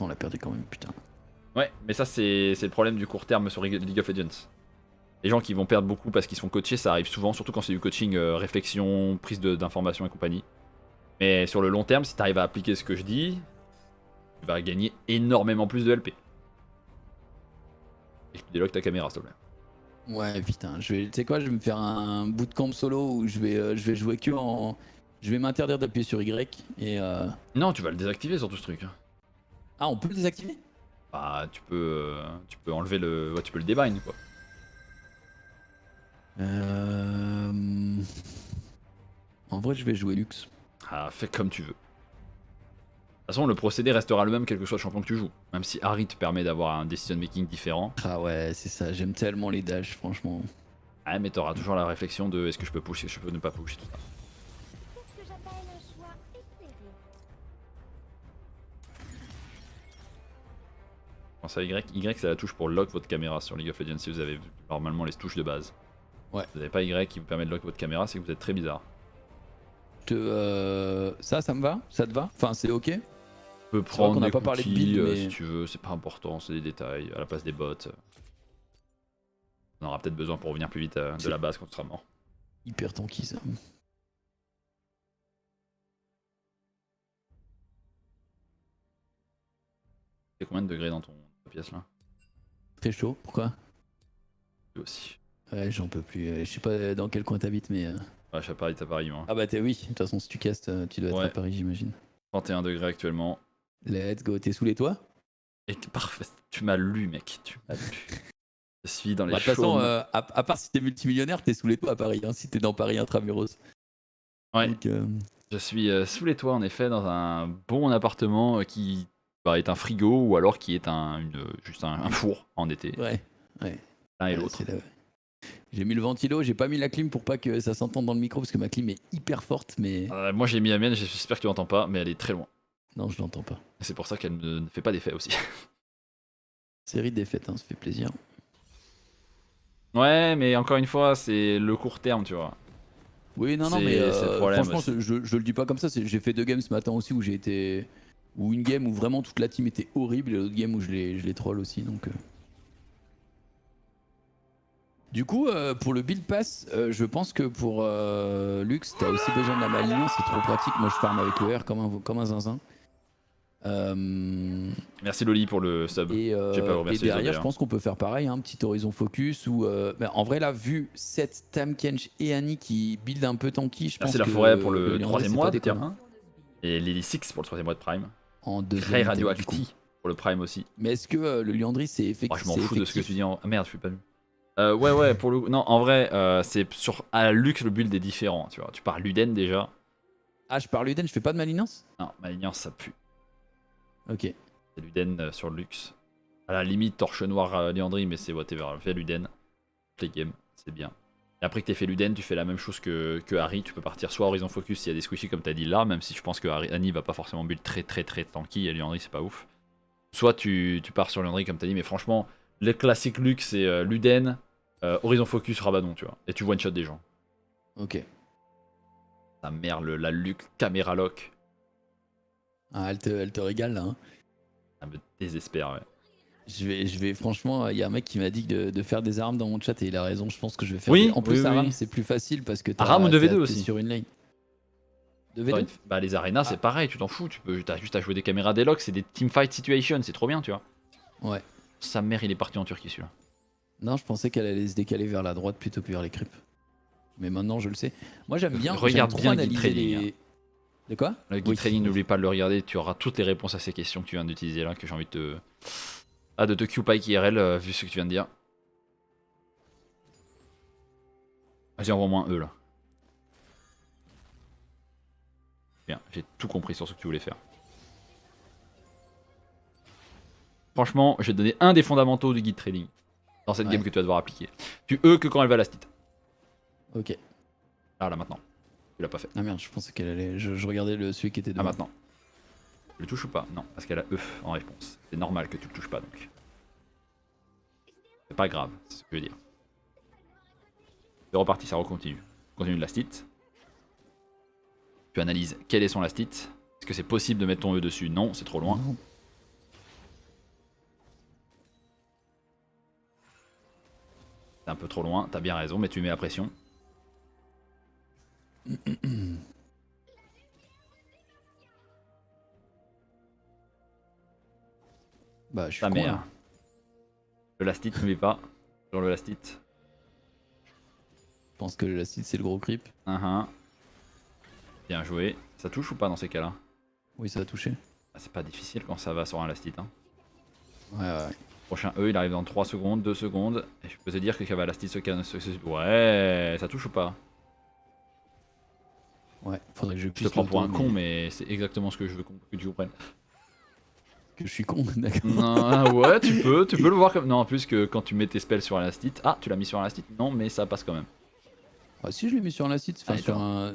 On l'a perdu quand même, putain. Ouais, mais ça c'est le problème du court terme sur League of Legends. Les gens qui vont perdre beaucoup parce qu'ils sont coachés, ça arrive souvent, surtout quand c'est du coaching réflexion, prise d'informations et compagnie. Mais sur le long terme, si tu arrives à appliquer ce que je dis, tu vas gagner énormément plus de LP. Et tu déloques ta caméra, s'il te plaît. Ouais, putain, tu sais quoi, je vais me faire un bootcamp solo où je vais jouer que en. Je vais m'interdire d'appuyer sur Y et. Non, tu vas le désactiver sur tout ce truc. Ah, on peut le désactiver? Bah, tu peux enlever le. Ouais, tu peux le débind quoi. En vrai, je vais jouer luxe. Ah, fais comme tu veux. De toute façon, le procédé restera le même quel que soit le champion que tu joues. Même si Harry te permet d'avoir un decision making différent. Ah ouais, c'est ça, j'aime tellement les dashs, franchement. Ah, mais t'auras toujours la réflexion de est-ce que je peux push, est-ce que je peux ne pas push, tout ça. C'est ce que j'appelle un choix éclairé. Pense à Y. Y, c'est la touche pour lock votre caméra sur League of Legends si vous avez normalement les touches de base. Ouais. Vous n'avez pas Y qui vous permet de lock votre caméra, c'est que vous êtes très bizarre. Ça me va? Ça te va? Enfin, c'est ok? Tu peux qu'on prendre n'a des pas parlé de cookies build, mais- si tu veux, c'est pas important, c'est des détails, à la place des bots. On aura peut-être besoin pour revenir plus vite de la base quand tu seras mort. Hyper tanky ça. C'est combien de degrés dans ton pièce là? Très chaud, pourquoi? Lui aussi. Ouais, j'en peux plus. Je sais pas dans quel coin t'habites, mais. Ouais, je suis à Paris, t'es à Paris moi. Ah bah t'es oui, de toute façon, si tu castes, tu dois être Ouais. à Paris, j'imagine. 31 degrés actuellement. Let's go, t'es sous les toits? Et parfait, tu m'as lu mec, tu m'as lu. Je suis dans les Bah, de toute façon, chaumes. à part si t'es multimillionnaire, t'es sous les toits à Paris, hein, si t'es dans Paris intramuros. Ouais. Donc, Je suis sous les toits en effet dans un bon appartement qui est un frigo ou alors qui est juste un four en été. ouais. L'un et Ouais, l'autre. c'est là, ouais. J'ai mis le ventilo, j'ai pas mis la clim pour pas que ça s'entende dans le micro parce que ma clim est hyper forte, mais. Moi j'ai mis la mienne, j'espère que tu l'entends pas, mais elle est très loin. Non, je l'entends pas. Et c'est pour ça qu'elle ne fait pas d'effet aussi. Série de défaites, hein, ça fait plaisir. Ouais, mais encore une fois, c'est le court terme, tu vois. Oui, non, C'est- mais c'est le problème franchement, aussi. je le dis pas comme ça. J'ai fait 2 games ce matin aussi où j'ai été. Ou une game où vraiment toute la team était horrible et l'autre game où je les troll aussi. Donc. Du coup, pour le build pass, je pense que pour Lux, t'as aussi besoin de la malignance, c'est trop pratique. Moi, je farm avec le R comme un zinzin. Merci Loli pour le sub. Et, J'ai pas et remercié derrière, les je autres, pense qu'on peut faire pareil, un petit horizon focus. Ou en vrai, là, vu Seth, Tam Kench et Annie qui build un peu tanky, je pense Merci la que forêt pour le Liandry, troisième c'est mois pas de tier déconnant. 1. Et Lily 6 pour le troisième mois de Prime. En Ray deuxième item, du coup. Radioacti pour le Prime aussi. Mais est-ce que le Liandry, c'est Oh, effectif? je m'en fous de ce que tu dis en. Ah merde, je suis pas vu. Ouais, pour le. Non, en vrai, c'est sur. À Lux, le build est différent, tu vois. Tu pars Luden déjà. Ah, je parle Uden, je fais pas de malignance? Non, Malignance, ça pue. Ok. C'est Luden sur Lux. À la limite, Torche Noire Leandry, mais c'est whatever. Fais Luden. Play game, c'est bien. Et après que t'aies fait Luden, tu fais la même chose que Harry. Tu peux partir soit Horizon Focus s'il y a des squishies comme t'as dit là, même si je pense que Annie va pas forcément build très tanky et Leandry c'est pas ouf. Soit tu pars sur Leandry comme t'as dit, mais franchement, le classique Lux c'est Luden, Horizon Focus, Rabadon, tu vois. Et tu one shot des gens. Ok. Ta mère, la Lux, caméra lock. Ah, elle te régale là. Hein. Ça me désespère, ouais. Je vais franchement, il y a un mec qui m'a dit de faire des armes dans mon chat et il a raison. Je pense que je vais faire. Oui, En plus, oui, Aram, oui. c'est plus facile parce que Aram ou 2v2 t'es aussi. sur une lane. 2v2. Bah les arenas c'est pareil, tu t'en fous, t'as juste à jouer des caméras délock, c'est des teamfight situations, c'est trop bien, tu vois. Ouais. Sa mère il est parti en Turquie celui-là. Non, je pensais qu'elle allait se décaler vers la droite plutôt que vers les creeps. Mais maintenant, je le sais. Moi, j'aime bien. Regarde j'aime trop bien le guide analyser training, les. De quoi? Le guide Oui. training, n'oublie pas de le regarder, tu auras toutes les réponses à ces questions que tu viens d'utiliser là, que j'ai envie de te... Ah, de te Q-Pike IRL, vu ce que tu viens de dire. Vas-y, envoie-moi un E là. Bien, j'ai tout compris sur ce que tu voulais faire. Franchement, je vais te donner un des fondamentaux du guide trading dans cette Ouais. game que tu vas devoir appliquer. Tu E que quand elle va la stit. Ok. Ah là maintenant. Tu l'as pas fait. Ah merde, je pensais qu'elle allait. Je regardais celui qui était Ah devant. maintenant. Tu le touches ou pas? Non, parce qu'elle a E en réponse. C'est normal que tu le touches pas donc. C'est pas grave, c'est ce que je veux dire. C'est reparti, ça recontinue. Continue de last hit. Tu analyses quel est son last hit. Est-ce que c'est possible de mettre ton E dessus? Non, c'est trop loin. Non. C'est un peu trop loin, t'as bien raison, mais tu mets la pression. Bah, je suis Ta con, mère. là. Le last hit, n'oublie pas. Genre le last hit. Je pense que l'acide, c'est le gros creep. Bien joué. Ça touche ou pas dans ces cas-là? Oui, ça a touché. Ah, c'est pas difficile quand ça va sur un last hit. Hein. Ouais. Prochain E, il arrive dans 3 secondes, 2 secondes. Et je peux te dire que Cavalasti se canne. Ouais, ça touche ou pas? Ouais, faudrait que je Je te puisse. prends pour un l'auto, con, mais mais c'est exactement ce que je veux que tu comprennes. que je suis con, d'accord. Non, ouais, tu peux le voir comme. Non, en plus que quand tu mets tes spells sur un last hit. Ah, tu l'as mis sur un last hit? Non, mais ça passe quand même. Ah, si, je l'ai mis sur un acide, enfin, Allez, sur attends. un.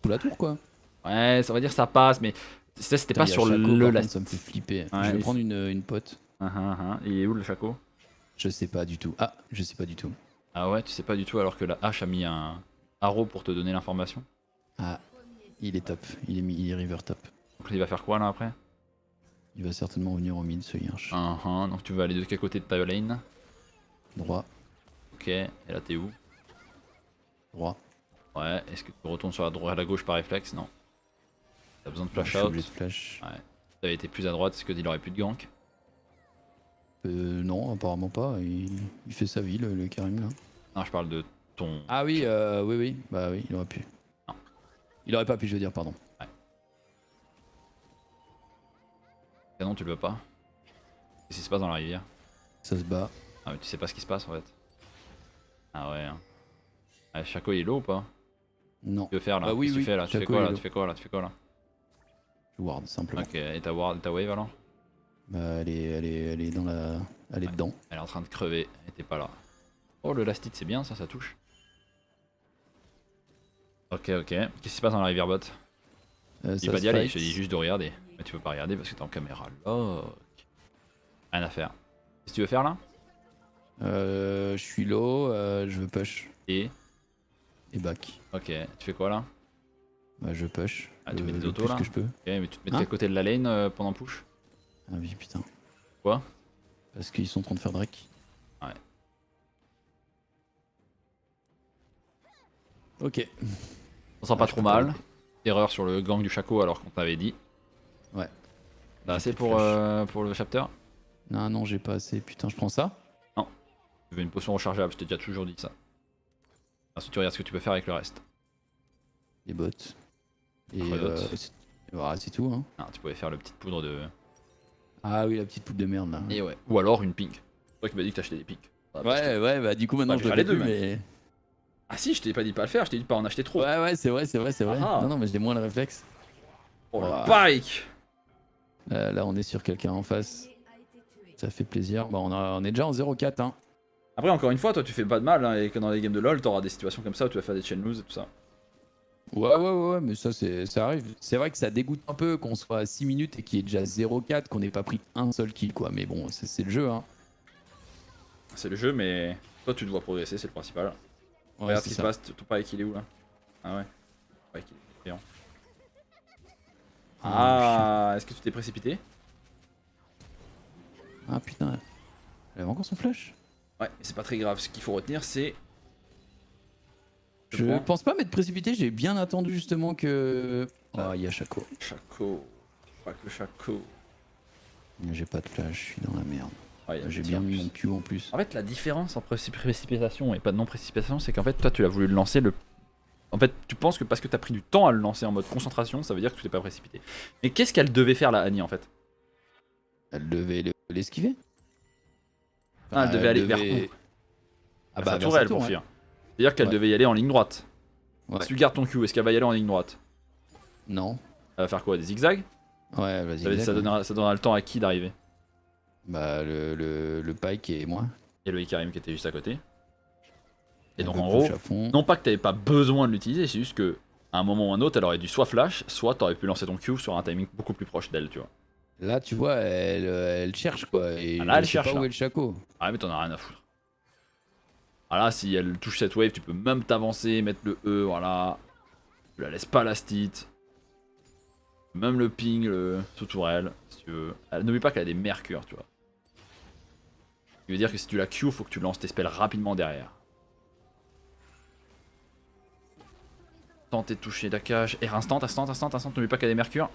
Sous la tour, quoi. Ouais, ça va dire ça passe, mais ça c'était Putain, pas il y a sur Shaco, le par contre, last ça me fait flipper. Ouais, Je vais il- prendre une pote. Il est où le Shaco? Je sais pas du tout. Ah, je sais pas du tout. Ah ouais, tu sais pas du tout alors que la hache a mis un arrow pour te donner l'information. Ah, il est top. Il est river top. Donc il va faire quoi là après? Il va certainement venir au mid, ce Yinch. Donc tu vas aller de quel côté de ta lane? Droit, Ok, et là t'es où? droit. Ouais, est-ce que tu retournes sur la droite à la gauche par réflexe? Non. T'as besoin de Je flash suis out. obligé de flash. Ouais. Si t'avais été plus à droite, est-ce qu'il aurait plus de gank? Non, apparemment pas. Il fait sa vie, le Karim, là. Non, je parle de ton. Ah oui, oui. Bah oui, il aurait pu. Non. Il aurait pas pu, je veux dire, pardon. Canon, tu le veux pas? Qu'est-ce qui se passe dans la rivière? Ça se bat. Ah, mais tu sais pas ce qui se passe en fait. Ah ouais. Hein. Ah, Shaco il est low ou pas? Non. Tu veux faire là? Bah oui, Qu'est-ce que tu oui, fais là? Tu fais Shaco, quoi il là? est Tu fais quoi là? Tu fais quoi là? Je ward, simplement. Ok, et ta wave alors? Bah, elle est dans la. Elle est Ouais. dedans. Elle est en train de crever, et t'es pas là. Oh le last hit c'est bien ça touche. Ok. Qu'est-ce qui se passe dans la rivière bot? Je dis Ça pas se d'y aller, fight. je te dis juste de regarder. Mais tu peux pas regarder parce que t'es en caméra lock. Rien à faire. Qu'est-ce que tu veux faire là? Je suis low, je veux push. Et back. ok, tu fais quoi là? Bah, je push. Ah, tu mets des le autos plus là? que je peux. Ok, mais tu te mets de Hein quel côté de la lane pendant push? Ah oui, putain. Quoi? Parce qu'ils sont en train de faire Drake. Ouais. Ok. On sent pas je trop peux pas mal. Erreur sur le gang du Shaco alors qu'on t'avait dit. Ouais. T'as assez J'ai pour, flash. pour le chapter? Non, j'ai pas assez. Putain, je prends ça. Tu veux une potion rechargeable, je t'ai déjà toujours dit ça. Ensuite tu regardes ce que tu peux faire avec le reste. Les bots. Et Reload. voilà, c'est tout. Hein. Ah, tu pouvais faire le petite poudre de... Ah oui, la petite poudre de merde là. Et ouais. Ou alors une pink. C'est toi qui m'as dit que t'achetais des pinks. Ah, parce que- Ouais, bah du coup maintenant Bah, je je le vais fais faire les plus, deux, mais. Ah si, je t'ai pas dit de pas le faire, je t'ai dit de pas en acheter trop. Ouais, c'est vrai. Ah. Non, mais j'ai moins le réflexe. Oh Ouah. le pike. Là, on est sur quelqu'un en face. Ça fait plaisir. Bah, on est déjà en 0-4. Hein. Après encore une fois, toi tu fais pas de mal, hein, et que dans les games de LoL, t'auras des situations comme ça où tu vas faire des chain lose et tout ça. Ouais, mais ça arrive. C'est vrai que ça dégoûte un peu qu'on soit à 6 minutes et qu'il y ait déjà 0-4, qu'on n'ait pas pris un seul kill, quoi. Mais bon, c'est le jeu, hein. C'est le jeu, mais toi tu te vois progresser, c'est le principal. Ouais, Regarde ce c'est qui se ça. passe, ton pike il est où là? Ah ouais. Pike il est géant. Ah, est-ce que tu t'es précipité? Ah putain. Elle avait encore son flash. Ouais, mais c'est pas très grave, ce qu'il faut retenir c'est... Je prends. pense pas m'être précipité, j'ai bien attendu justement que. Oh, il y a Shaco. Shaco. Pas que Shaco. J'ai pas de flash, je suis dans la merde. Ouais, il y a J'ai des bien tirs mis plus. mon Q en plus. En fait, la différence entre précipitation et pas de non-précipitation, c'est qu'en fait, toi, tu l'as voulu le lancer le. En fait, tu penses que parce que t'as pris du temps à le lancer en mode concentration, ça veut dire que tu t'es pas précipité. Mais qu'est-ce qu'elle devait faire, la Annie, en fait? Elle devait l'esquiver. Ah, elle devait aller vers où? Ah Vers bah sa vers tourelle, sa tour, pour ouais. finir. C'est-à-dire qu'elle Ouais. devait y aller en ligne droite. Ouais. Si tu gardes ton Q, est-ce qu'elle va y aller en ligne droite? Non. Elle va faire quoi? Des zigzags? Ouais, vas-y. Ça exact, ouais. donnera le temps à qui d'arriver? Bah le Pike et moi. Et le Ikarim qui était juste à côté. Et Un donc peu en gros, push à fond. non pas que t'avais pas besoin de l'utiliser, c'est juste que à un moment ou un autre, elle aurait dû soit flash, soit t'aurais pu lancer ton Q sur un timing beaucoup plus proche d'elle, tu vois. Là, tu vois, elle cherche quoi. Et Ah, là, elle je sais cherche, pas là. où est le Shaco. Ah mais t'en as rien à foutre. Ah là, si elle touche cette wave, tu peux même t'avancer, mettre le E, voilà. Tu la laisses pas last hit. Même le ping, le sous tourelle, si tu veux. N'oublie pas qu'elle a des mercures, tu vois. Ce qui veut dire que si tu la Q, faut que tu lances tes spells rapidement derrière. Tenter de toucher la cage. Et instant, n'oublie pas qu'il y a des mercures.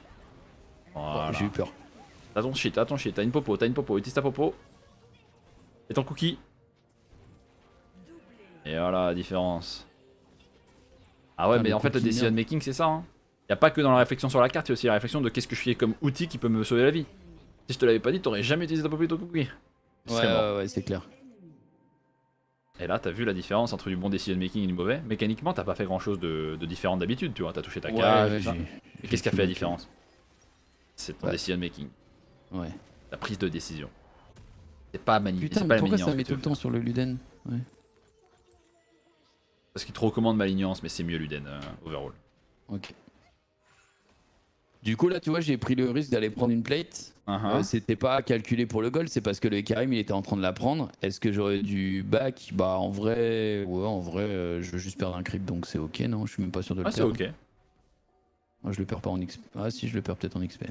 Oh, Voilà. j'ai eu peur. T'as ton shit, t'as une popo, utilise ta popo. Et ton cookie. Et voilà la différence. Ah ouais, Ah, mais le en fait, le cookie, decision merde. making, c'est ça. Hein. Y a pas que dans la réflexion sur la carte, il y a aussi la réflexion de qu'est-ce que je fais comme outil qui peut me sauver la vie. Si je te l'avais pas dit, t'aurais jamais utilisé ta popo et ton cookie. Tu Ouais, serais mort. ouais, c'est clair. Et là, t'as vu la différence entre du bon decision making et du mauvais. Mécaniquement, t'as pas fait grand chose de différent d'habitude, tu vois. T'as touché ta Ouais, cage, ouais, tout ça. Et qu'est-ce qui a fait la différence? C'est ton Ouais. decision making, Ouais. ta prise de décision. C'est pas Putain, c'est mais pas la pourquoi ça maniance que met tu tout veux le temps faire. sur le Luden? Ouais. Parce qu'il te recommande Malignance, mais c'est mieux Luden overall. Ok. Du coup, là, tu vois, j'ai pris le risque d'aller prendre une plate. C'était pas calculé pour le goal, c'est parce que le Karim il était en train de la prendre. Est-ce que j'aurais dû back? Bah, en vrai, ouais, en vrai, je veux juste perdre un creep donc c'est ok, non? Je suis même pas sûr de le Ah, c'est perdre. ok. Moi, je le perds pas en XP. Ah, si, je le perds peut-être en XP.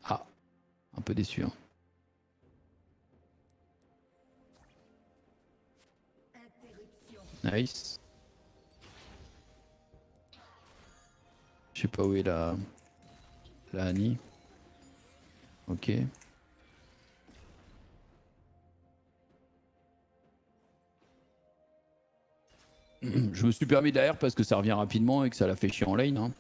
Ah, un peu déçu. Hein. Nice. Je sais pas où est la Annie. Ok. Je me suis permis derrière parce que ça revient rapidement et que ça l'a fait chier en lane. Hein.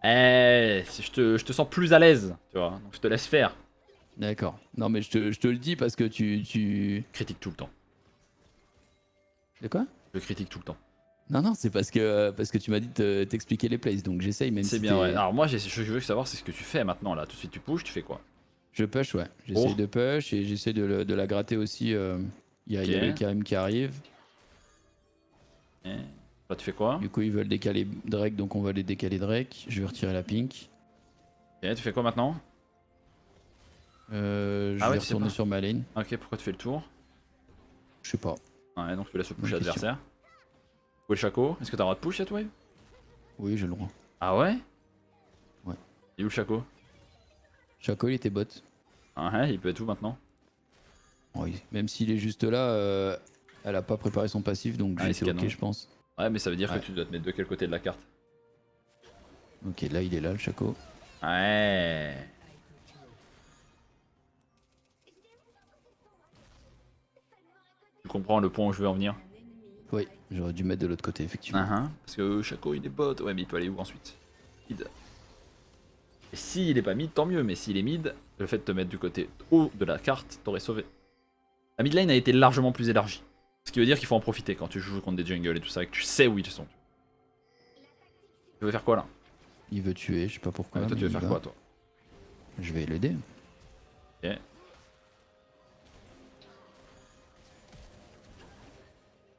Je te sens plus à l'aise, tu vois. Donc je te laisse faire. D'accord. Non mais je te le dis parce que tu... Critique tout le temps. De quoi? Je critique tout le temps. Non, c'est parce que tu m'as dit de t'expliquer les plays, donc j'essaye même C'est si bien, ouais. t'es... Alors moi, je veux savoir c'est ce que tu fais maintenant, là. Tout de suite, tu pushes, tu fais quoi? Je push, ouais. J'essaye Oh. de push et j'essaie de la gratter aussi. Il y a le Ok. Karim qui arrive. Et... Là, tu fais quoi? Du coup, ils veulent décaler Drake, donc on va les décaler Drake. Je vais retirer la pink. Ok, tu fais quoi maintenant? Je Ah ouais, vais tu sais retourner pas. sur ma lane. Ok, pourquoi tu fais le tour? Je sais pas. Ouais, donc tu laisses le push Bonne question. adversaire. Où est le Chaco? Est-ce que t'as le droit de push cette wave? Oui, j'ai le droit. Ah ouais? Ouais. Et où le Chaco? Chaco, il était bot. Ah ouais, il peut être où maintenant? Oui. Même s'il est juste là, elle a pas préparé son passif, donc Ah, il j'étais scanne, ok, hein. je pense. Ouais, mais ça veut dire Ouais. que tu dois te mettre de quel côté de la carte? Ok, là, il est là, le Chaco. Ouais. Tu comprends le point où je veux en venir? Oui, j'aurais dû mettre de l'autre côté, effectivement. Parce que Chaco il est bot, ouais mais il peut aller où ensuite? Mid. Et s'il est pas mid, tant mieux, mais s'il est mid, le fait de te mettre du côté haut de la carte t'aurait sauvé. La mid lane a été largement plus élargie. Ce qui veut dire qu'il faut en profiter quand tu joues contre des jungles et tout ça, et que tu sais où ils sont. Tu veux faire quoi là? Il veut tuer, je sais pas pourquoi. Toi mais tu veux il faire va. quoi toi? Je vais l'aider. Ok.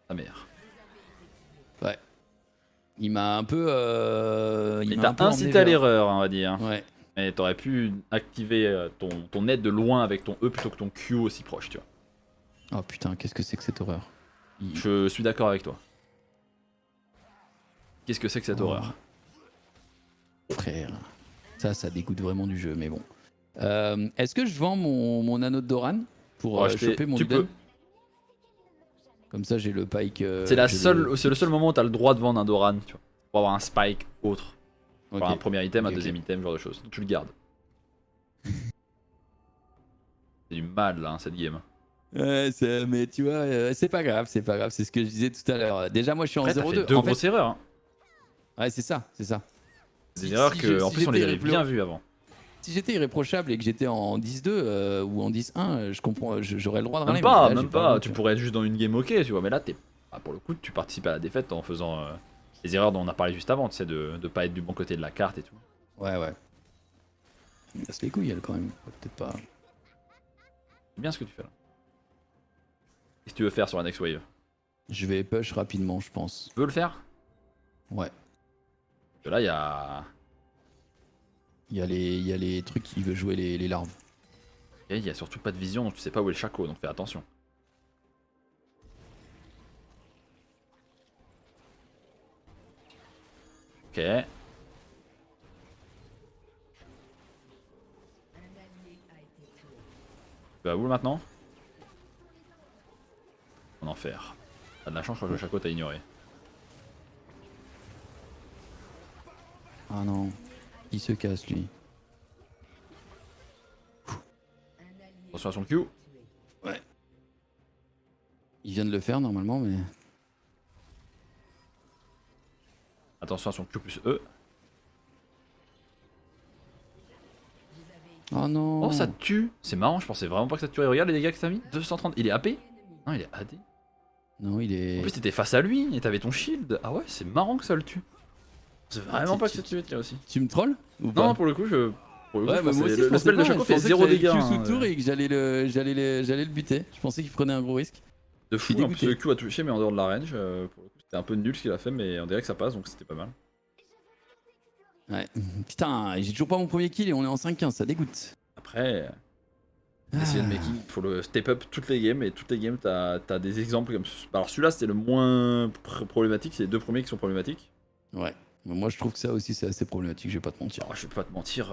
Ta mère. Ouais. Il m'a un peu. Il m'a un t'a peu emmené incité à vers- l'erreur, on va dire. Ouais. Mais t'aurais pu activer ton aide de loin avec ton E plutôt que ton Q aussi proche, tu vois. Oh putain, qu'est-ce que c'est que cette horreur? Je suis d'accord avec toi. Qu'est-ce que c'est que cette Oh. horreur? Frère. Ça dégoûte vraiment du jeu, mais bon. Est-ce que je vends mon anneau de Doran pour Pour acheter- choper mon tu Luden? peux. Comme ça, j'ai le pike. C'est j'ai le seul moment où t'as le droit de vendre un Doran, tu vois. Pour avoir un spike autre. Ok. Pour un premier item, Ok, un deuxième item, ce genre de choses. Donc tu le gardes. C'est du mal là, hein, cette game. Ouais, mais tu vois, c'est pas grave, c'est pas grave. C'est ce que je disais tout à l'heure. Déjà, moi, je suis en Après, t'as 0-2. fait deux En grosses fait, erreurs. Hein. ouais, c'est ça, c'est ça. Des Si- erreurs si que, je- en si plus, on les j'étais avait bien vues avant. Si j'étais irréprochable et que j'étais en 10-2 ou en 10-1, je comprends, j'aurais le droit de Même râler. pas, mais là, même j'ai pas. le droit, Tu quoi. pourrais être juste dans une game ok, tu vois. Mais là, pour le coup, tu participes à la défaite en faisant les erreurs dont on a parlé juste avant, tu sais, de pas être du bon côté de la carte et tout. Ouais, ouais. Il me casse les couilles, elle, quand même. Peut-être pas. C'est bien ce que tu fais là. Qu'est-ce que tu veux faire sur la next wave? Je vais push rapidement, je pense. Tu veux le faire? Ouais. Parce que là, il y a. Il y a les trucs qui veulent jouer les larves. Il y a surtout pas de vision, donc tu sais pas où est le Chaco, donc fais attention. Ok. Tu vas où maintenant? faire. T'as de la chance, je crois que Chaco t'a ignoré. Ah non. Il se casse lui. Attention à son Q. Ouais. Il vient de le faire normalement, mais. Attention à son Q plus E. Oh non. Oh, ça te tue. C'est marrant, je pensais vraiment pas que ça te tuerait. Regarde les dégâts que t'as mis. 230. Il est AP? Non, il est AD. Non, il est. En plus, t'étais face à lui et t'avais ton shield. Ah ouais, c'est marrant que ça le tue. C'est vraiment pas que ça te tuait aussi. Tu me trolls ou pas? Non, pour le coup, je. Pour le coup, Ouais, je mais pensais- moi aussi, le spell de Chaco fait 0 dégâts. Je hein, sous tour et que j'allais le buter. Je pensais qu'il prenait un gros risque. De Je suis fou, en plus dégoûté. le Q a touché, mais en dehors de la range. Pour le coup, c'était un peu nul ce qu'il a fait, mais on dirait que ça passe, donc c'était pas mal. Ouais. Putain, j'ai toujours pas mon premier kill et on est en 5-15, ça dégoûte. Après, decision making, il faut le step up toutes les games, et toutes les games, t'as des exemples comme. Alors celui-là, c'était le moins problématique, c'est les deux premiers qui sont problématiques. Ouais. Mais moi, je trouve que ça aussi, c'est assez problématique, je vais pas te mentir. Alors, je vais pas te mentir,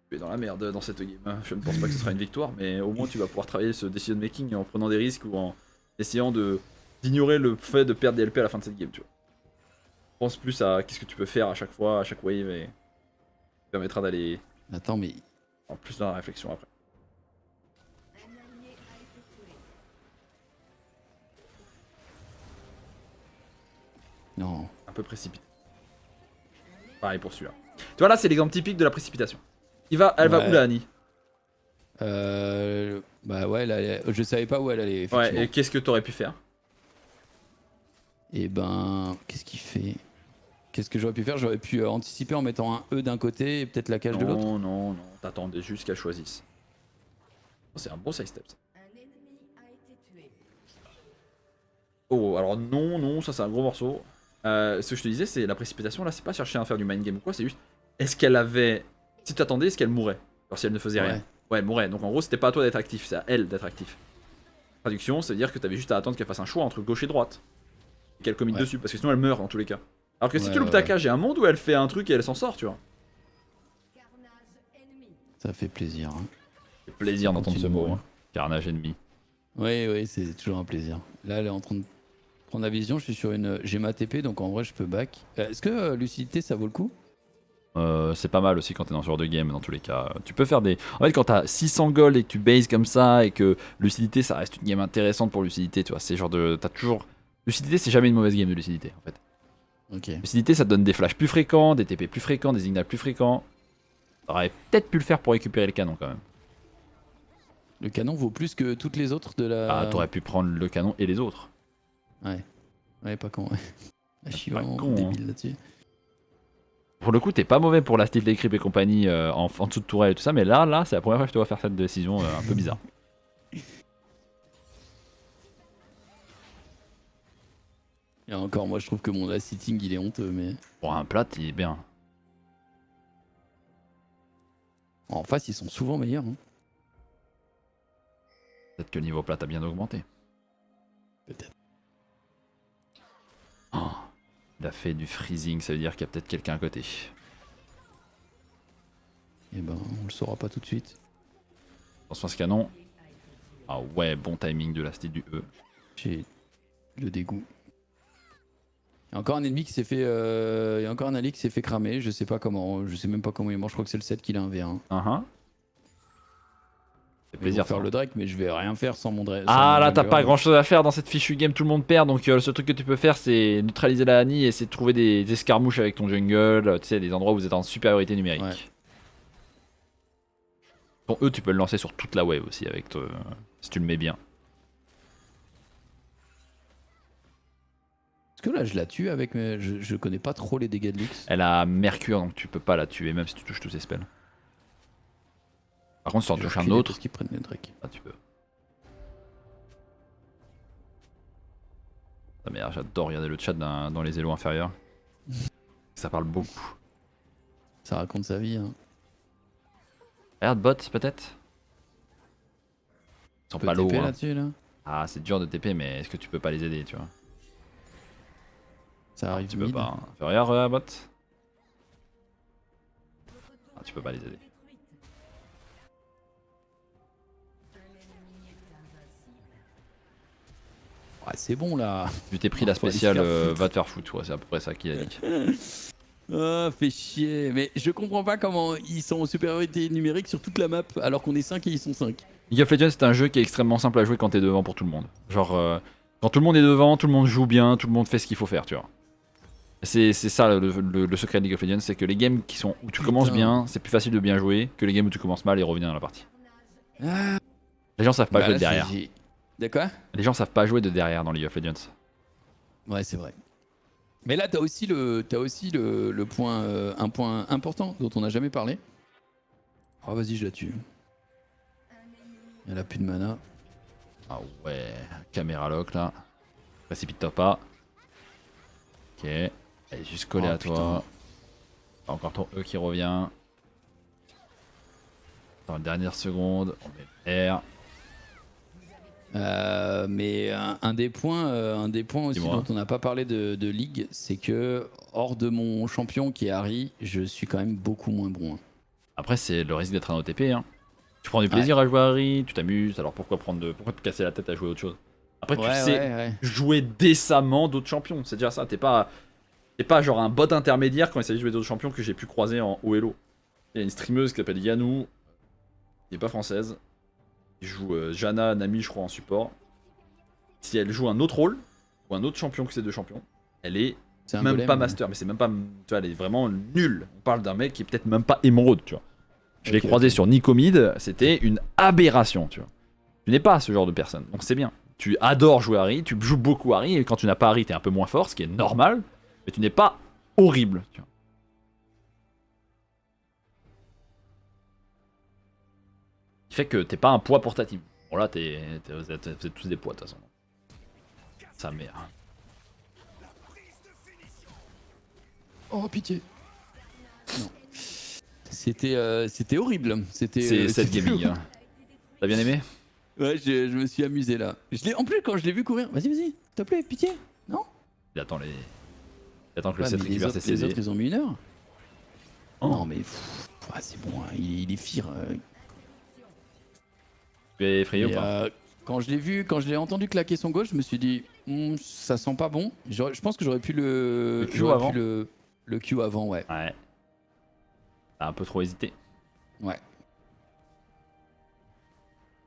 tu es dans la merde dans cette game. Hein. Je ne pense pas que ce sera une victoire, mais au moins tu vas pouvoir travailler ce decision making en prenant des risques ou en essayant d'ignorer le fait de perdre des LP à la fin de cette game, tu vois. Pense plus à qu'est-ce que tu peux faire à chaque fois, à chaque wave, et ça permettra d'aller Attends, mais. en plus dans la réflexion après. Non. Un peu précipité. Pareil pour celui-là. Tu vois là, c'est l'exemple typique de la précipitation. Elle va Ouais. où la Annie? Bah ouais, je savais pas où elle allait, effectivement. Ouais, et qu'est-ce que t'aurais pu faire? Et ben, qu'est-ce qu'il fait? Qu'est-ce que j'aurais pu faire? J'aurais pu anticiper en mettant un E d'un côté et peut-être la cage de l'autre. Non, non, non, t'attendais juste qu'elle choisisse. Oh, c'est un bon side step ça. Oh, alors non, non, ça c'est un gros morceau. Ce que je te disais, c'est la précipitation là, c'est pas chercher à faire du mind game ou quoi, c'est juste est-ce qu'elle avait. Si tu attendais, est-ce qu'elle mourait? Alors si elle ne faisait rien. Ouais, elle mourait. Donc en gros, c'était pas à toi d'être actif, c'est à elle d'être actif. Traduction, ça veut dire que t'avais juste à attendre qu'elle fasse un choix entre gauche et droite. Et qu'elle commit dessus, parce que sinon elle meurt dans tous les cas. Alors que si tu loupes ta cage, il y a un monde où elle fait un truc et elle s'en sort, tu vois. Ça fait plaisir. Hein. C'est plaisir d'entendre ce mot, ouais. hein. Carnage ennemi. Oui, oui, c'est toujours un plaisir. Là, elle est en train de prendre la vision. Je suis sur une. J'ai ma TP, donc en vrai, je peux back. Est-ce que lucidité, ça vaut le coup? C'est pas mal aussi quand t'es dans ce genre de game, dans tous les cas. Tu peux faire des. En fait, quand t'as 600 gold et que tu bases comme ça et que lucidité, ça reste une game intéressante pour lucidité, tu vois. C'est genre de. T'as toujours. Lucidité, c'est jamais une mauvaise game de lucidité, en fait. Ok. Lucidité, ça te donne des flashs plus fréquents, des TP plus fréquents, des ignates plus fréquents. T'aurais peut-être pu le faire pour récupérer le canon quand même. Le canon vaut plus que toutes les autres de la. Ah, t'aurais pu prendre le canon et les autres. Ouais. Ouais, pas con, ouais. Je suis Pas vraiment con, débile là-dessus. Pour le coup, t'es pas mauvais pour la style des creep et compagnie en dessous de tourelle et tout ça, mais là, c'est la première fois que je te vois faire cette décision un peu bizarre. Et encore, moi, je trouve que mon last sitting, il est honteux, mais. Pour un plat, il est bien. En face, ils sont souvent meilleurs. Hein. Peut-être que le niveau plat a bien augmenté. Peut-être. Oh, il a fait du freezing, ça veut dire qu'il y a peut-être quelqu'un à côté. Et ben, on le saura pas tout de suite. Attention à ce canon. Ah ouais, bon timing de la style du E. J'ai le dégoût. Il y a encore un ennemi qui s'est fait. Il y a encore un allié qui s'est fait cramer. Je sais pas comment. Je sais même pas comment il est mort. Je crois que c'est le 7 qu'il a un V1. C'est Je vais plaisir. faire le Drake, mais je vais rien faire sans mon Drake. Ah là, t'as pas grand chose à faire dans cette fichue game, tout le monde perd. Donc le seul truc que tu peux faire, c'est neutraliser la Annie et essayer de trouver des escarmouches avec ton jungle. Tu sais, des endroits où vous êtes en supériorité numérique. Ouais. Ton E, tu peux le lancer sur toute la wave aussi, avec si tu le mets bien. Est-ce que là, je la tue avec mes. Je connais pas trop les dégâts de luxe. Elle a Mercure, donc tu peux pas la tuer, même si tu touches tous ses spells. Par contre, si tu en touches un autre, Parce qu'ils prennent les Drake. ah, tu peux. Ah merde, j'adore regarder le chat dans les élos inférieurs. Ça parle beaucoup. Ça raconte sa vie. Hein. Regarde bot peut-être. Ils sont Tu peux pas low. TP Hein. là-dessus là. Ah, c'est dur de TP, mais est-ce que tu peux pas les aider, tu vois? Ça arrive Tu peux mid. pas. Hein. Fais regarde bot. Ah, tu peux pas les aider. Ouais, c'est bon là. Tu t'es pris la Faut aller se spéciale, faire foutre. va te faire foutre, ouais, c'est à peu près ça qu'il a dit. Ah, fait chier. Mais je comprends pas comment ils sont en supériorité numérique sur toute la map alors qu'on est 5 et ils sont 5. League of Legends, c'est un jeu qui est extrêmement simple à jouer quand t'es devant pour tout le monde. Genre, quand tout le monde est devant, tout le monde joue bien, tout le monde fait ce qu'il faut faire, tu vois. C'est ça le secret de League of Legends, c'est que les games qui sont où tu commences bien, c'est plus facile de bien jouer que les games où tu commences mal et revenir dans la partie. Ah, Les gens savent pas bah jouer là, de derrière. D'accord. Les gens savent pas jouer de derrière dans League of Legends. Ouais, c'est vrai. Mais là, t'as aussi le point, un point important dont on n'a jamais parlé. Oh, vas-y, je la tue. Elle a plus de mana. Ah ouais, caméra lock là. Précipite-toi pas. Ok, elle est juste collée Oh, à toi. Encore ton E qui revient. Dans la dernière seconde, on met R. Mais un des points aussi Dis-moi. dont on n'a pas parlé de Ligue, c'est que hors de mon champion qui est Harry, je suis quand même beaucoup moins bon. Après, c'est le risque d'être un OTP. Hein. Tu prends du plaisir à jouer à Harry, tu t'amuses, alors pourquoi te casser la tête à jouer à autre chose? Après, tu sais jouer décemment d'autres champions, c'est déjà ça. T'es pas genre un bot intermédiaire quand il s'agit de jouer d'autres champions que j'ai pu croiser en OLO. Il y a une streameuse qui s'appelle Yanou, qui est pas française. Il joue Jana, Nami, je crois, en support. Si elle joue un autre rôle, ou un autre champion que ces deux champions, elle est même golem, pas master, mais c'est même pas. Tu vois, elle est vraiment nulle. On parle d'un mec qui est peut-être même pas émeraude, tu vois. Je l'ai croisé sur Nicomid, c'était une aberration, tu vois. Tu n'es pas ce genre de personne, donc c'est bien. Tu adores jouer Harry, tu joues beaucoup Harry, et quand tu n'as pas Harry, t'es un peu moins fort, ce qui est normal, mais tu n'es pas horrible, tu vois. Ce qui fait que t'es pas un poids pour ta team. Bon là, vous êtes tous des poids de toute façon. Sa mère. Oh pitié. Non. C'était horrible. C'est cette gaming. Hein. T'as bien aimé? Ouais, je me suis amusé là. En plus, quand je l'ai vu courir, vas-y, s'il te plaît, pitié. Non. Il attend que le Ouais, set mais récupère ses les CD. autres, ils ont mis 1 heure. Oh. Non, mais c'est bon, hein, il est fire. Tu es effrayé ou pas? Quand je l'ai entendu claquer son gauche, je me suis dit, ça sent pas bon. Je pense que j'aurais pu Le Q avant. Le Q avant, ouais. Ouais. T'as un peu trop hésité. Ouais.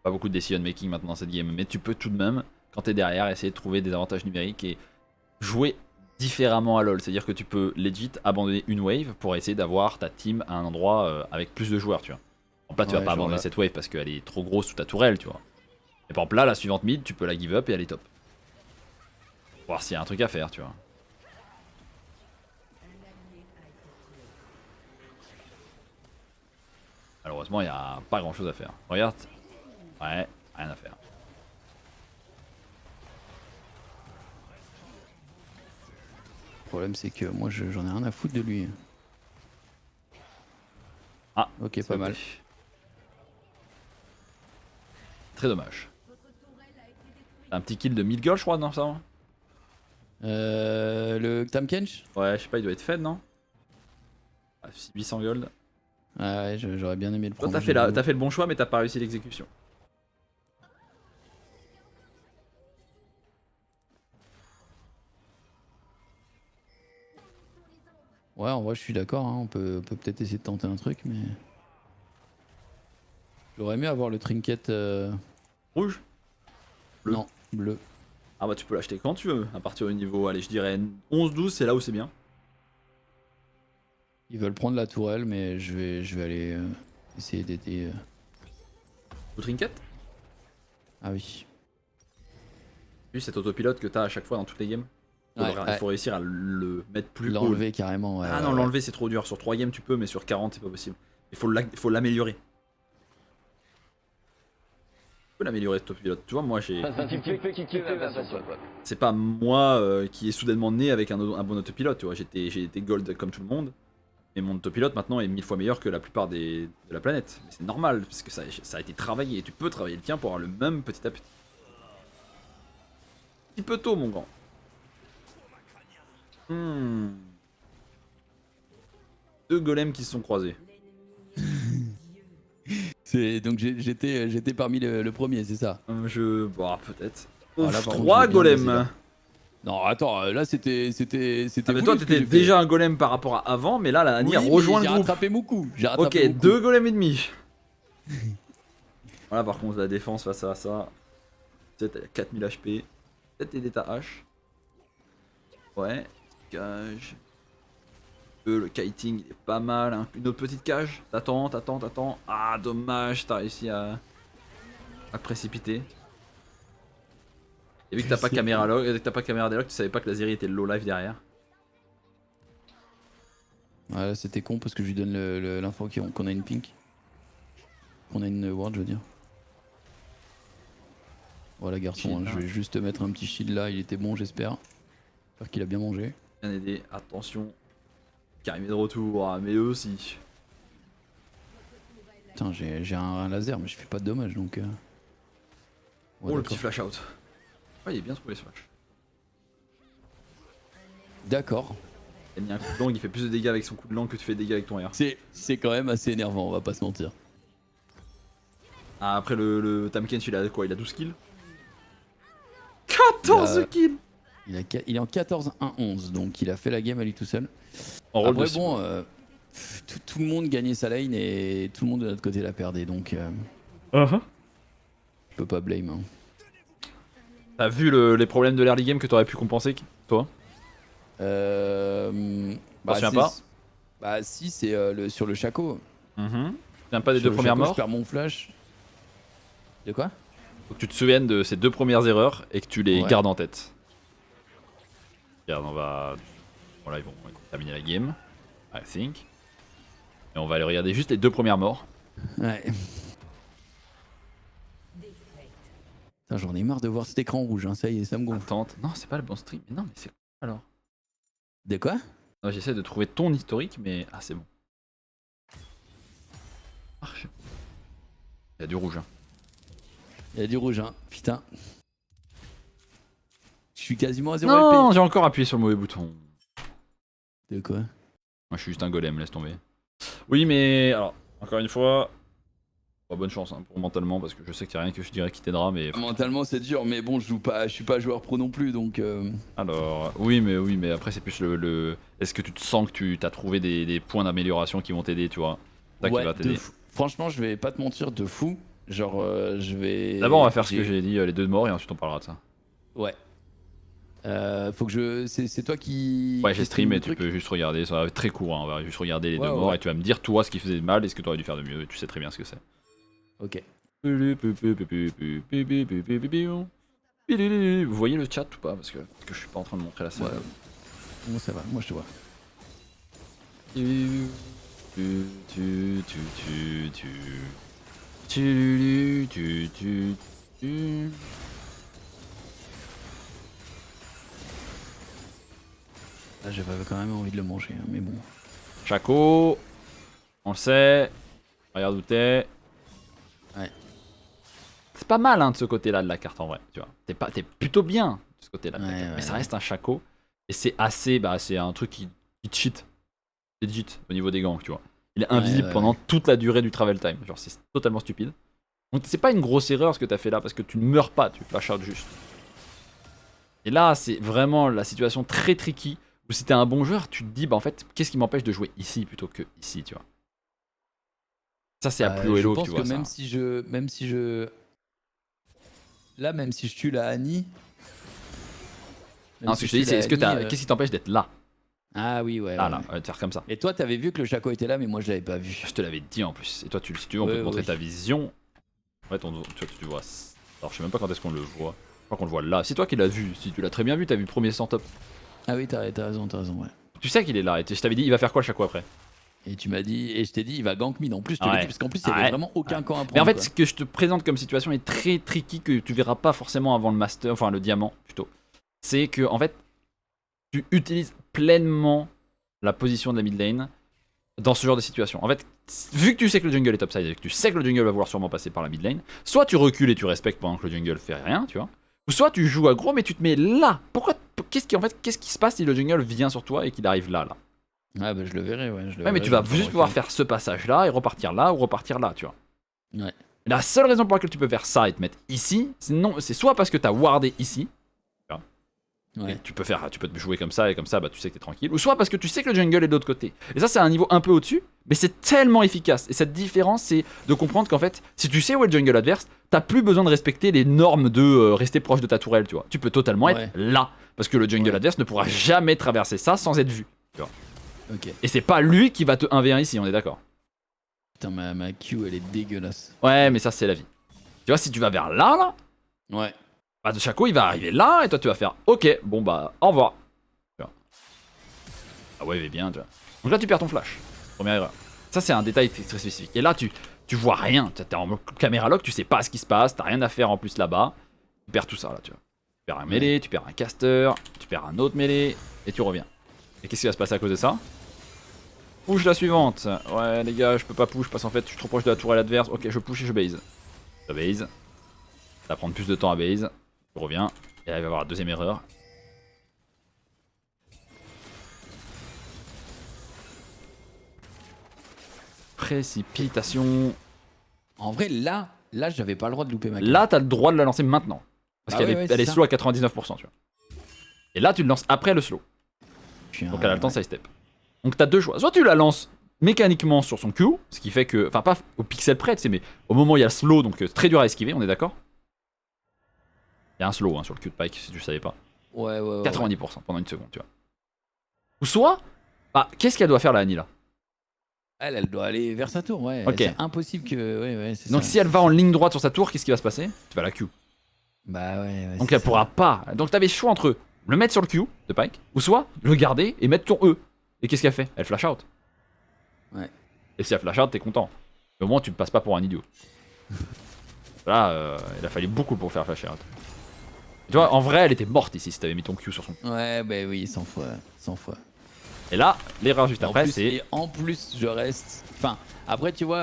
Pas beaucoup de decision making maintenant dans cette game, mais tu peux tout de même, quand t'es derrière, essayer de trouver des avantages numériques et jouer différemment à LoL. C'est-à-dire que tu peux legit abandonner une wave pour essayer d'avoir ta team à un endroit avec plus de joueurs, tu vois. En là, tu vas pas abandonner cette wave parce qu'elle est trop grosse sous ta tourelle, tu vois. Et par exemple là, la suivante mid, tu peux la give up et elle est top. Voir s'il y a un truc à faire, tu vois. Malheureusement, il n'y a pas grand chose à faire. Regarde. Ouais, rien à faire. Le problème, c'est que moi, j'en ai rien à foutre de lui. Ah, ok, pas mal. Très dommage. T'as un petit kill de mid-girl, je crois, non, ça? Le Tam Kench? Ouais, je sais pas, il doit être fed, non? 800 gold. Ah ouais, j'aurais bien aimé le prendre. T'as fait le bon choix, mais t'as pas réussi l'exécution. Ouais, en vrai, je suis d'accord. Hein. On peut peut-être essayer de tenter un truc, mais. J'aurais aimé avoir le trinket. Rouge? Bleu. Non, bleu. Ah bah tu peux l'acheter quand tu veux, à partir du niveau, allez, je dirais 11-12, c'est là où c'est bien. Ils veulent prendre la tourelle, mais je vais aller essayer d'aider. Au trinket? Ah oui. Vu cet autopilote que t'as à chaque fois dans toutes les games. Il faut réussir à le mettre plus haut. L'enlever carrément, ouais. Ah non, l'enlever c'est trop dur. Sur 3 games tu peux, mais sur 40 c'est pas possible. Il faut l'améliorer. Tu peux l'améliorer cet autopilote. Tu vois, moi j'ai. C'est pas moi qui est soudainement né avec un bon autopilote. Tu vois, j'ai été gold comme tout le monde. Mais mon autopilote maintenant est 1000 fois meilleur que la plupart de la planète. Mais c'est normal, parce que ça a été travaillé. Et tu peux travailler le tien pour avoir le même petit à petit. Petit peu tôt, mon grand. Deux golems qui se sont croisés. Donc j'étais parmi le premier, c'est ça? Bon, peut-être. Ah, là, par contre, 3 j'ai bien baisé, golems. là. Non, attends, là c'était. Ah, mais voulu, toi, ce que t'étais j'ai fait. déjà un golem par rapport à avant, mais là, la Annie a Oui, rejoint mais le j'ai groupe. rattrapé mon coup. J'ai Ok, rattrapé mon coup. 2 golems et demi. Voilà, par contre, la défense face à ça. Peut-être elle a 4000 HP. Peut-être t'aider ta hache. Ouais, cage. Le kiting il est pas mal. Hein. Une autre petite cage. T'attends. Ah, dommage, t'as réussi à te précipiter. Et vu que t'as pas caméra délock, tu savais pas que la Zeri était low life derrière. Ouais, là, c'était con parce que je lui donne l'info qu'on a une pink. Qu'on a une ward, je veux dire. Voilà, garçon, hein, je vais juste te mettre un petit shield là. Il était bon, j'espère. J'espère qu'il a bien mangé. Bien aidé, attention. Karim est de retour, mais eux aussi. Putain, j'ai un laser, mais je fais pas de dommages donc. Ouais, Oh, le d'accord. petit flash out. Ouais, il est bien trouvé ce flash. D'accord. Il a mis un coup de langue, il fait plus de dégâts avec son coup de langue que tu fais de dégâts avec ton R. C'est quand même assez énervant, on va pas se mentir. Ah, après le Tamkench, il a quoi? Il a 12 kills? 14 kills! Il est en 14-1-11, donc il a fait la game à lui tout seul. En rôle Après, de bon, tout le monde gagnait sa lane et tout le monde de notre côté la perdait, donc je peux pas blame. Hein. T'as vu les problèmes de l'early game que t'aurais pu compenser, toi? Bah, souviens c'est- pas Bah si, c'est sur le Chaco. Tu viens pas des Sur deux le premières Chaco, morts? je perds mon flash. De quoi? Faut que tu te souviennes de ces deux premières erreurs et que tu les Ouais. gardes en tête. Regarde, on va... Voilà, ils vont terminer la game. I think. Et on va aller regarder juste les deux premières morts. Ouais. Putain, j'en ai marre de voir cet écran rouge, hein. Ça y est, ça me gonfle. Attente. Non, c'est pas le bon stream. Mais non, mais c'est quoi alors? De quoi? Non, j'essaie de trouver ton historique, mais... Ah, c'est bon. Marche. Il y a du rouge. Hein. Il y a du rouge, hein. Putain. Je suis quasiment à 0 Non, LP. j'ai encore appuyé sur le mauvais bouton. De quoi? Moi, je suis juste un golem, laisse tomber. Oui, mais... Alors, encore une fois... bonne chance hein, pour mentalement, parce que je sais qu'il n'y a rien que je dirais qui t'aidera, mais... Mentalement c'est dur, mais bon, je suis pas joueur pro non plus, donc. Alors, oui, mais après, c'est plus le... Est-ce que tu te sens que tu as trouvé des points d'amélioration qui vont t'aider, tu vois? Ça qui va de t'aider. fou. Franchement, je vais pas te mentir, de fou. Genre, je vais. D'abord, on va faire ce que j'ai dit, les deux morts, et ensuite on parlera de ça. Ouais. Faut que je. C'est toi qui. Ouais, qui j'ai stream, le et tu truc peux juste regarder, ça va être très court, hein, on va juste regarder les Ouais, deux ouais, morts, ouais. et tu vas me dire, toi, ce qui faisait mal et ce que tu aurais dû faire de mieux, et tu sais très bien ce que c'est. Ok. Vous voyez le chat ou pas? Parce que je suis pas en train de montrer la salle. Ouais. Bon, ça va, moi je te vois. Là, j'avais quand même envie de le manger, hein, mais bon. Chaco, on le sait. Regarde où t'es. Ouais. C'est pas mal hein, de ce côté-là de la carte en vrai, tu vois. T'es plutôt bien de ce côté-là de la Ouais, carte. ouais, Mais ça ouais. reste un Chaco. Et c'est assez, c'est un truc qui cheat. C'est cheat au niveau des gangs, tu vois. Il est invisible ouais, pendant ouais. toute la durée du travel time. Genre c'est totalement stupide. Donc c'est pas une grosse erreur ce que t'as fait là parce que tu ne meurs pas, tu flash out juste. Et là c'est vraiment la situation très tricky où si t'es un bon joueur, tu te dis bah en fait qu'est-ce qui m'empêche de jouer ici plutôt que ici, tu vois. Ça c'est à plus haut Je elo pense que tu vois que ça. même si je. Là, même si je tue la Annie. même Non, si ce que je te dis tue c'est la Annie, qu'est-ce qui t'empêche d'être là? Ah oui, ouais. Là, ouais. là, de faire comme ça. Et toi, t'avais vu que le Chaco était là, mais moi je l'avais pas vu. Je te l'avais dit en plus. Et toi, si tu veux, on peut Ouais, te montrer ouais. ta vision. En fait, tu vois. Alors, je sais même pas quand est-ce qu'on le voit. Je crois qu'on le voit là. C'est toi qui l'as vu. Si tu l'as très bien vu, t'as vu le premier 100 top. Ah oui, t'as raison, ouais. Tu sais qu'il est là. Et je t'avais dit, il va faire quoi chaque fois après? Et tu m'as dit, et je t'ai dit, il va gank mid. En plus, je te l'ai Ouais. dit, parce qu'en plus, il y avait Ouais. vraiment aucun camp à prendre. Mais en fait, quoi. ce que je te présente comme situation est très tricky que tu verras pas forcément avant le master, enfin le diamant plutôt. C'est que en fait, tu utilises pleinement la position de la mid lane dans ce genre de situation. En fait, vu que tu sais que le jungle est topside et que tu sais que le jungle va vouloir sûrement passer par la mid lane, soit tu recules et tu respectes pendant que le jungle fait rien, tu vois, ou soit tu joues aggro mais tu te mets là. Pourquoi? Qu'est-ce qui se passe si le jungle vient sur toi et qu'il arrive là? Ah bah je le verrai, ouais. Ouais, mais tu vas juste pouvoir faire ce passage là et repartir là ou repartir là, tu vois. Ouais. La seule raison pour laquelle tu peux faire ça et te mettre ici, c'est soit parce que t'as wardé ici, Ouais. et tu peux te jouer comme ça et comme ça, bah tu sais que t'es tranquille. Ou soit parce que tu sais que le jungle est de l'autre côté. Et ça, c'est un niveau un peu au-dessus, mais c'est tellement efficace. Et cette différence, c'est de comprendre qu'en fait, si tu sais où est le jungle adverse, t'as plus besoin de respecter les normes de rester proche de ta tourelle, tu vois. Tu peux totalement être là, parce que le jungle adverse ne pourra jamais traverser ça sans être vu. Tu vois. Ok. Et c'est pas lui qui va te 1v1 ici, on est d'accord. Putain, ma Q, elle est dégueulasse. Ouais, mais ça, c'est la vie. Tu vois, si tu vas vers là, Ouais. bah de Chaco il va arriver là et toi tu vas faire ok, bon bah au revoir. Tu vois. Ah ouais, il est bien, tu vois. Donc là tu perds ton flash. Première erreur. Ça c'est un détail très spécifique. Et là tu vois rien, t'es en caméra lock, tu sais pas ce qui se passe, t'as rien à faire en plus là-bas. Tu perds tout ça là, tu vois. Tu perds un mêlée, tu perds un caster, tu perds un autre mêlée et tu reviens. Et qu'est-ce qui va se passer à cause de ça? Push la suivante. Ouais les gars, je peux pas push parce qu'en fait je suis trop proche de la tourelle adverse. Ok, je push et je base. Je base. Ça va prendre plus de temps à base. Je reviens, et là il va y avoir la deuxième erreur. Précipitation. En vrai, là, j'avais pas le droit de louper ma carte. Là, t'as le droit de la lancer maintenant. Parce qu'elle est slow à 99%, tu vois. Et là, tu le lances après le slow. Donc elle a le temps de side step. Donc t'as deux choix. Soit tu la lances mécaniquement sur son Q, ce qui fait que. Enfin, pas au pixel près, tu sais, mais au moment où il y a le slow, donc c'est très dur à esquiver, on est d'accord? Il y a un slow sur le Q de Pyke, si tu le savais pas. Ouais. 90% pendant une seconde, tu vois. Ou soit, bah, qu'est-ce qu'elle doit faire la Annie là? Elle doit aller vers sa tour, ouais. Ok. C'est impossible que. Ouais, c'est Donc ça. si elle va en ligne droite sur sa tour, qu'est-ce qui va se passer? Tu vas la Q. Bah ouais. Donc elle pourra pas. Donc t'avais le choix entre le mettre sur le Q de Pyke, ou soit le garder et mettre ton E. Et qu'est-ce qu'elle fait? Elle flash out. Ouais. Et si elle flash out, t'es content. Mais au moins tu ne passes pas pour un idiot. Là, il a fallu beaucoup pour faire flash out. Tu vois, en vrai, elle était morte ici si t'avais mis ton Q sur son. Ouais, bah oui, 100 fois. 100 fois. Et là, l'erreur juste après, c'est. Et en plus, je reste. Enfin, après, tu vois,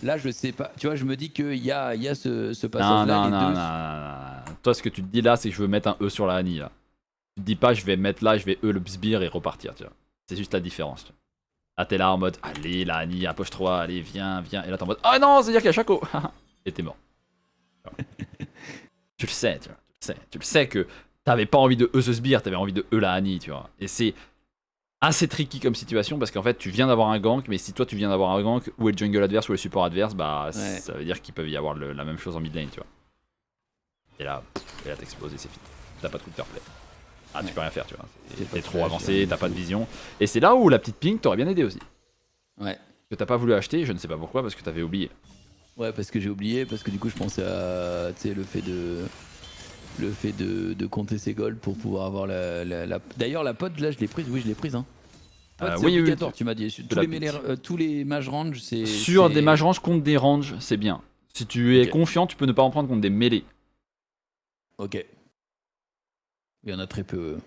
là, je sais pas. Tu vois, je me dis qu'il y a ce passage-là. Non. Toi, ce que tu te dis là, c'est que je veux mettre un E sur la Annie là. Tu te dis pas, je vais mettre là, je vais E le sbire et repartir, tu vois. C'est juste la différence, tu vois. Là, t'es là en mode, allez, la Annie, approche-toi, allez, viens. Et là, t'es en mode, oh non, c'est-à-dire qu'il y a Chaco. Et t'es mort. Tu le sais, tu vois. Tu le sais que t'avais pas envie de E ce sbire, t'avais envie de E la Annie, tu vois. Et c'est assez tricky comme situation parce qu'en fait, tu viens d'avoir un gank, mais si toi tu viens d'avoir un gank, où est le jungle adverse, ou est le support adverse, bah ça veut dire qu'il peut y avoir la même chose en mid lane, tu vois. Et là t'exploses et c'est fini. T'as pas de coup de fair play. Ah, tu peux rien faire, tu vois. T'es trop avancé, t'as pas de vision. Et c'est là où la petite ping t'aurait bien aidé aussi. Ouais. Que t'as pas voulu acheter, je ne sais pas pourquoi, parce que t'avais oublié. Ouais, parce que j'ai oublié, parce que du coup, je pensais à le fait de compter ses golds pour pouvoir avoir la. D'ailleurs, la pote, là, je l'ai prise. Oui, je l'ai prise. Hein. C'est obligatoire, tu m'as dit. Tous les mage range, c'est. Sur des mage range contre des range, c'est bien. Si tu es confiant, tu peux ne pas en prendre contre des mêlées. Ok. Il y en a très peu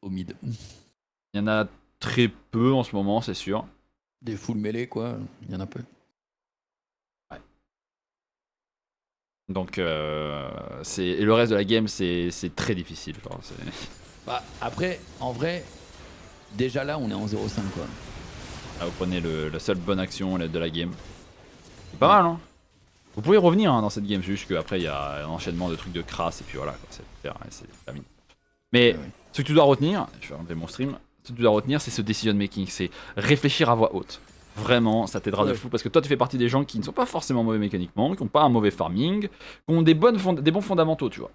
au mid. Il y en a très peu en ce moment, c'est sûr. Des full mêlées, quoi, il y en a peu. Ouais. Donc, et le reste de la game, c'est très difficile. Genre, bah, après, en vrai, déjà là, on est en 0-5, quoi. Là, vous prenez la seule bonne action de la game. C'est pas mal, hein. Vous pouvez revenir dans cette game, juste qu'après, il y a un enchaînement de trucs de crasse, et puis voilà, c'est terminé. Mais ce que tu dois retenir, je vais enlever mon stream, ce que tu dois retenir, c'est ce decision making, c'est réfléchir à voix haute. Vraiment, ça t'aidera de fou, parce que toi, tu fais partie des gens qui ne sont pas forcément mauvais mécaniquement, qui n'ont pas un mauvais farming, qui ont des bons fondamentaux, tu vois.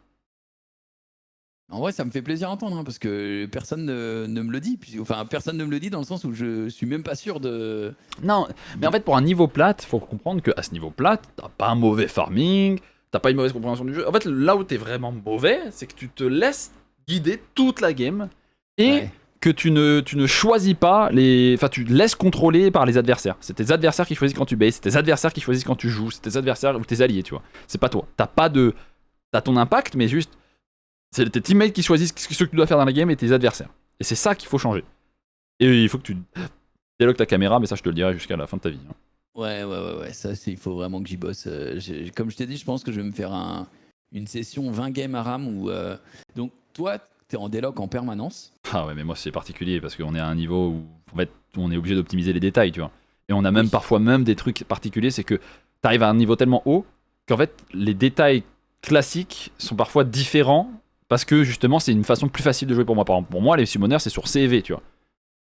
En vrai, ça me fait plaisir à entendre, hein, parce que personne ne me le dit. Enfin, personne ne me le dit dans le sens où je suis même pas sûr de... Non, mais en fait, pour un niveau plate, faut comprendre qu'à ce niveau plate, t'as pas un mauvais farming, t'as pas une mauvaise compréhension du jeu. En fait, là où t'es vraiment mauvais, c'est que tu te laisses guider toute la game, et que tu ne choisis pas enfin, tu te laisses contrôler par les adversaires. C'est tes adversaires qui choisissent quand tu bases, c'est tes adversaires qui choisissent quand tu joues, c'est tes adversaires ou tes alliés, tu vois. C'est pas toi. T'as ton impact, mais juste... C'est tes teammates qui choisissent ce que tu dois faire dans la game et tes adversaires. Et c'est ça qu'il faut changer. Et il faut que tu déloques ta caméra, mais ça je te le dirai jusqu'à la fin de ta vie. Hein. Ouais, ça il faut vraiment que j'y bosse. Comme je t'ai dit, je pense que je vais me faire une session 20 games à RAM où... Donc toi, t'es en déloc en permanence. Ah ouais, mais moi c'est particulier parce qu'on est à un niveau où en fait on est obligé d'optimiser les détails, tu vois. Et on a même parfois même des trucs particuliers, c'est que t'arrives à un niveau tellement haut qu'en fait les détails classiques sont parfois différents parce que justement c'est une façon plus facile de jouer pour moi. Par exemple, pour moi les summoners c'est sur C et V, tu vois.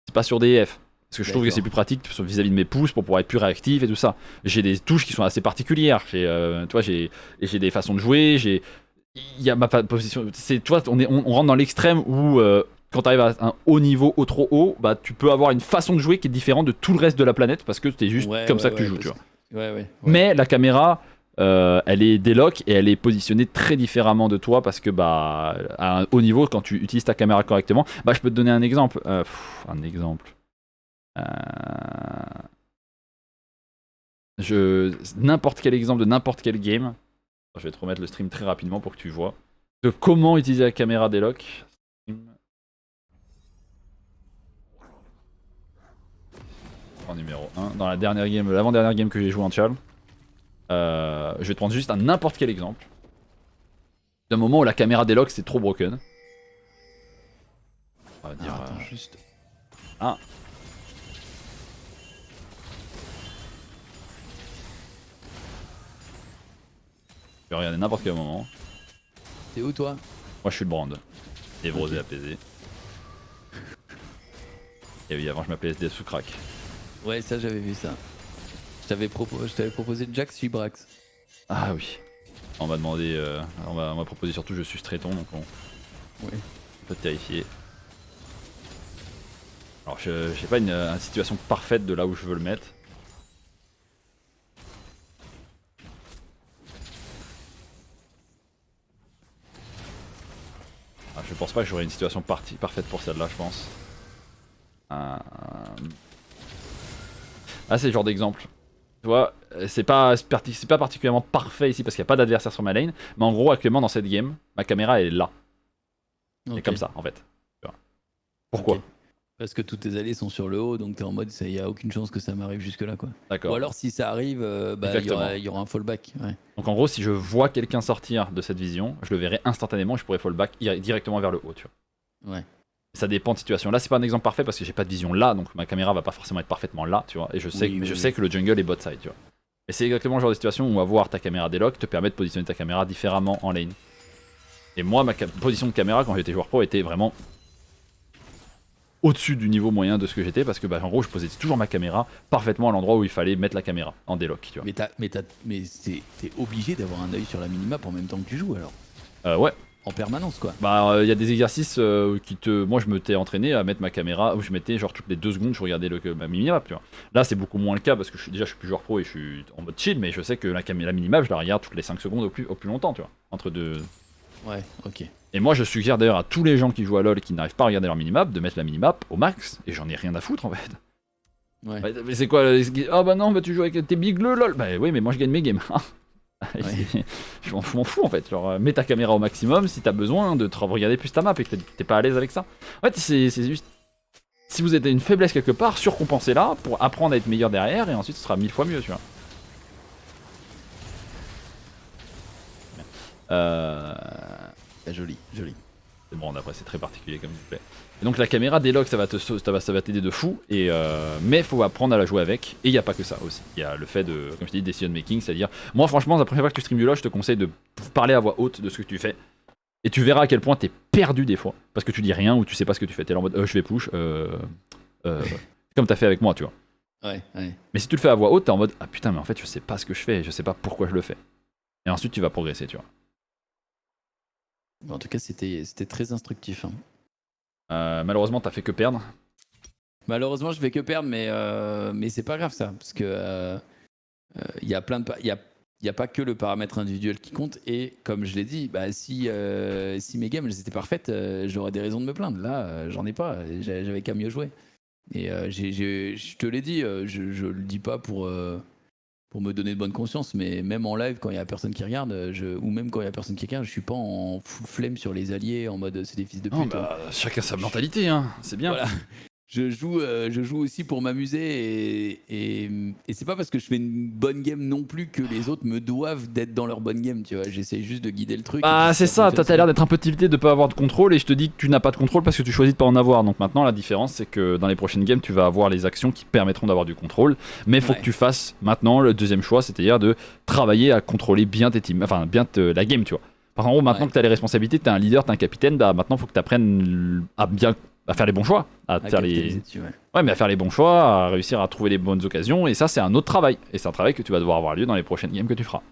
C'est pas sur D et F. Parce que je trouve que c'est plus pratique vis-à-vis de mes pouces pour pouvoir être plus réactif et tout ça. J'ai des touches qui sont assez particulières. J'ai des façons de jouer, il y a ma position. Tu vois, on rentre dans l'extrême où quand tu arrives à un haut niveau ou trop haut, bah tu peux avoir une façon de jouer qui est différente de tout le reste de la planète parce que c'est juste comme ça que tu joues, tu vois. Mais la caméra, elle est délock et elle est positionnée très différemment de toi parce que bah à un haut niveau, quand tu utilises ta caméra correctement, bah je peux te donner un exemple. N'importe quel exemple de n'importe quel game. Je vais te remettre le stream très rapidement pour que tu vois de comment utiliser la caméra délock. En numéro 1, dans la dernière game, l'avant-dernière game que j'ai joué en Tchal. Je vais te prendre juste un n'importe quel exemple. D'un moment où la caméra délock c'est trop broken. On va dire. Attends, juste. Ah. Je vais regarder n'importe quel moment. T'es où toi? Moi je suis le brand. Névrosé, apaisé. Et oui, avant je m'appelais SD sous crack. Ouais, ça j'avais vu ça. Je t'avais proposé Jax Subrax. Ah oui. On m'a demandé, on m'a proposé surtout je suis Stréton, donc on peut terrifier. Alors je j'ai pas une situation parfaite de là où je veux le mettre. Je pense pas que j'aurai une situation parfaite pour celle-là, je pense. Ah, c'est le genre d'exemple. Tu vois, c'est pas particulièrement parfait ici parce qu'il n'y a pas d'adversaire sur ma lane. Mais en gros, actuellement dans cette game, ma caméra est là. Et comme ça, en fait. Tu vois. Pourquoi? Parce que tous tes alliés sont sur le haut, donc t'es en mode, il n'y a aucune chance que ça m'arrive jusque là, quoi. D'accord. Ou alors si ça arrive, il y aura un fallback. Ouais. Donc en gros, si je vois quelqu'un sortir de cette vision, je le verrai instantanément et je pourrai fallback directement vers le haut, tu vois. Ouais. Ça dépend de situation. Là, c'est pas un exemple parfait parce que j'ai pas de vision là, donc ma caméra va pas forcément être parfaitement là, tu vois. Et je sais que le jungle est bot side, tu vois. Et c'est exactement le genre de situation où avoir ta caméra délock te permet de positionner ta caméra différemment en lane. Et moi, ma position de caméra quand j'étais joueur pro était vraiment au-dessus du niveau moyen de ce que j'étais parce que bah, en gros je posais toujours ma caméra parfaitement à l'endroit où il fallait mettre la caméra en délock, tu vois. Mais t'es obligé d'avoir un œil sur la minimap en même temps que tu joues alors. Ouais. En permanence quoi. Bah il y a des exercices moi je m'étais entraîné à mettre ma caméra où je mettais genre toutes les 2 secondes je regardais ma minimap, tu vois. Là c'est beaucoup moins le cas parce que je suis plus joueur pro et je suis en mode chill, mais je sais que la minimap je la regarde toutes les 5 secondes au plus longtemps, tu vois. Entre deux. Ouais, ok. Et moi je suggère d'ailleurs à tous les gens qui jouent à LoL et qui n'arrivent pas à regarder leur minimap de mettre la minimap au max et j'en ai rien à foutre en fait. Ouais. Bah, mais c'est quoi oh bah non, bah tu joues avec tes big le LoL. Bah oui, mais moi je gagne mes games. Ouais. Je m'en fous en fait. Genre, mets ta caméra au maximum si t'as besoin de te regarder plus ta map et que t'es pas à l'aise avec ça. En fait, c'est juste. Si vous avez une faiblesse quelque part, surcompensez-la pour apprendre à être meilleur derrière et ensuite ce sera 1000 fois mieux, tu vois. Joli. C'est bon, après c'est très particulier comme gameplay. Et donc la caméra délock ça va t'aider de fou, mais faut apprendre à la jouer avec, et il n'y a pas que ça aussi. Il y a le fait de, comme je te dis, decision making, c'est-à-dire, moi franchement la première fois que tu stream du LoL, je te conseille de parler à voix haute de ce que tu fais, et tu verras à quel point t'es perdu des fois, parce que tu dis rien ou tu sais pas ce que tu fais, t'es là en mode je vais push, comme t'as fait avec moi, tu vois. Ouais. Mais si tu le fais à voix haute, t'es en mode ah putain mais en fait je sais pas ce que je fais, je sais pas pourquoi je le fais. Et ensuite tu vas progresser, tu vois. En tout cas, c'était très instructif. Malheureusement, t'as fait que perdre. Malheureusement, je fais que perdre, mais c'est pas grave ça, parce que il y a plein de, il y a pas que le paramètre individuel qui compte. Et comme je l'ai dit, bah si mes games elles étaient parfaites, j'aurais des raisons de me plaindre. Là, j'en ai pas. J'avais qu'à mieux jouer. Et je te l'ai dit, je le dis pas pour me donner de bonne conscience, mais même en live quand il y a personne qui regarde, ou même quand il y a personne qui regarde, je suis pas en full flemme sur les alliés en mode c'est des fils de pute. Chacun sa mentalité, hein, c'est bien. Voilà. je joue aussi pour m'amuser et c'est pas parce que je fais une bonne game non plus que les autres me doivent d'être dans leur bonne game, tu vois. J'essaie juste de guider le truc. Bah c'est ça, t'as l'air d'être un peu tilté de pas avoir de contrôle et je te dis que tu n'as pas de contrôle parce que tu choisis de pas en avoir. Donc maintenant la différence c'est que dans les prochaines games tu vas avoir les actions qui permettront d'avoir du contrôle. Mais faut que tu fasses maintenant le deuxième choix, c'est-à-dire de travailler à contrôler bien tes teams, enfin bien la game, tu vois. Par contre, maintenant que t'as les responsabilités, t'es un leader, t'es un capitaine, bah maintenant faut que t'apprennes à faire les bons choix, à faire mais à faire les bons choix, à réussir à trouver les bonnes occasions, et ça c'est un autre travail, et c'est un travail que tu vas devoir avoir lieu dans les prochaines games que tu feras.